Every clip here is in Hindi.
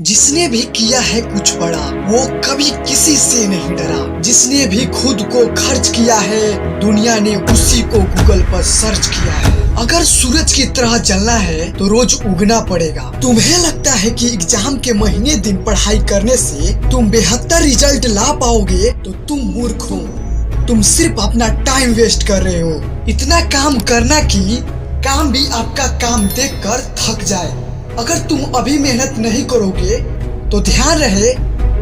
जिसने भी किया है कुछ बड़ा वो कभी किसी से नहीं डरा। जिसने भी खुद को खर्च किया है दुनिया ने उसी को गूगल पर सर्च किया है। अगर सूरज की तरह जलना है तो रोज उगना पड़ेगा। तुम्हें लगता है कि एग्जाम के महीने दिन पढ़ाई करने से तुम बेहतर रिजल्ट ला पाओगे तो तुम मूर्ख हो। तुम सिर्फ अपना टाइम वेस्ट कर रहे हो। इतना काम करना कि काम भी आपका काम देखकर थक जाए। अगर तुम अभी मेहनत नहीं करोगे तो ध्यान रहे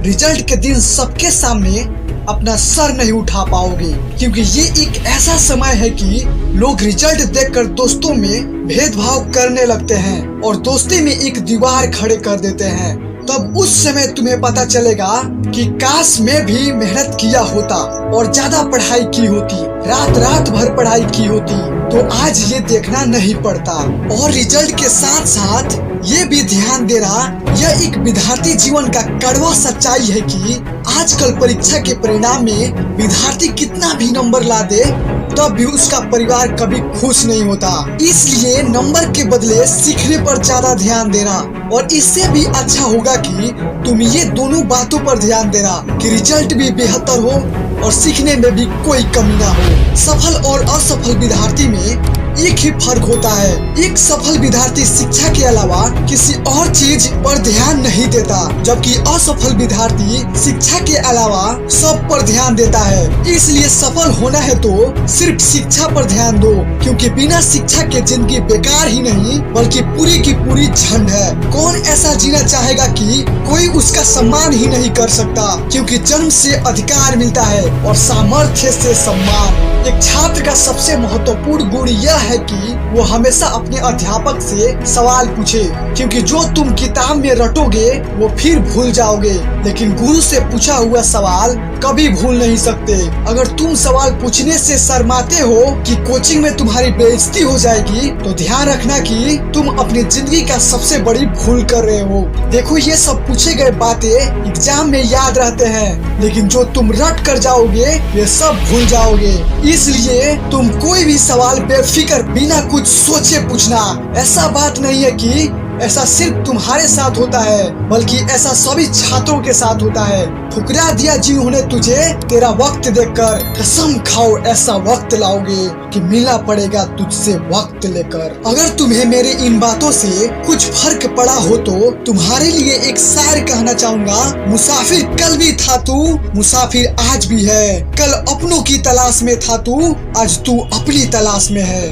रिजल्ट के दिन सबके सामने अपना सर नहीं उठा पाओगे, क्योंकि ये एक ऐसा समय है कि लोग रिजल्ट देखकर दोस्तों में भेदभाव करने लगते हैं और दोस्ती में एक दीवार खड़े कर देते हैं। तब उस समय तुम्हें पता चलेगा कि काश मैं भी मेहनत किया होता और ज्यादा पढ़ाई की होती, रात रात भर पढ़ाई की होती तो आज ये देखना नहीं पड़ता। और रिजल्ट के साथ साथ ये भी ध्यान देना, यह एक विद्यार्थी जीवन का कड़वा सच्चाई है कि आजकल परीक्षा के परिणाम में विद्यार्थी कितना भी नंबर ला दे तब भी उसका परिवार कभी खुश नहीं होता। इसलिए नंबर के बदले सीखने पर ज्यादा ध्यान देना, और इससे भी अच्छा होगा कि तुम ये दोनों बातों पर ध्यान देना कि रिजल्ट भी बेहतर हो और सीखने में भी कोई कमी ना हो। सफल और असफल विद्यार्थी में एक ही फर्क होता है। एक सफल विद्यार्थी शिक्षा के अलावा किसी और चीज पर ध्यान नहीं देता, जबकि असफल विद्यार्थी शिक्षा के अलावा सब पर ध्यान देता है। इसलिए सफल होना है तो सिर्फ शिक्षा पर ध्यान दो, क्योंकि बिना शिक्षा के जिंदगी बेकार ही नहीं बल्कि पूरी की पूरी झंड है। कौन ऐसा जीना चाहेगा कि कोई उसका सम्मान ही नहीं कर सकता, क्योंकि जन्म से अधिकार मिलता है और सामर्थ्य से सम्मान। एक छात्र का सबसे महत्वपूर्ण गुण यह है कि वो हमेशा अपने अध्यापक से सवाल पूछे, क्योंकि जो तुम किताब में रटोगे वो फिर भूल जाओगे, लेकिन गुरु से पूछा हुआ सवाल कभी भूल नहीं सकते। अगर तुम सवाल पूछने से शर्माते हो कि कोचिंग में तुम्हारी बेइज्जती हो जाएगी तो ध्यान रखना कि तुम अपनी जिंदगी का सबसे बड़ी भूल कर रहे हो। देखो, ये सब पूछे गए बातें एग्जाम में याद रहते हैं, लेकिन जो तुम रट कर जाओगे ये सब भूल जाओगे। इसलिए तुम कोई भी सवाल बेफिक्र बिना कुछ सोचे पूछना। ऐसा बात नहीं है कि ऐसा सिर्फ तुम्हारे साथ होता है, बल्कि ऐसा सभी छात्रों के साथ होता है। ठुकरा दिया जिन्होंने तुझे तेरा वक्त देखकर, कसम खाओ ऐसा वक्त लाओगे कि मिलना पड़ेगा तुझसे वक्त लेकर। अगर तुम्हें मेरी इन बातों से कुछ फर्क पड़ा हो तो तुम्हारे लिए एक शायर कहना चाहूंगा। मुसाफिर कल भी था तू, मुसाफिर आज भी है। कल अपनों की तलाश में था तू, आज तू अपनी तलाश में है।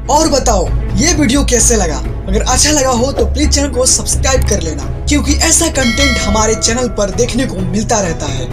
और बताओ ये वीडियो कैसे लगा? अगर अच्छा लगा हो तो प्लीज चैनल को सब्सक्राइब कर लेना, क्योंकि ऐसा कंटेंट हमारे चैनल पर देखने को मिलता रहता है।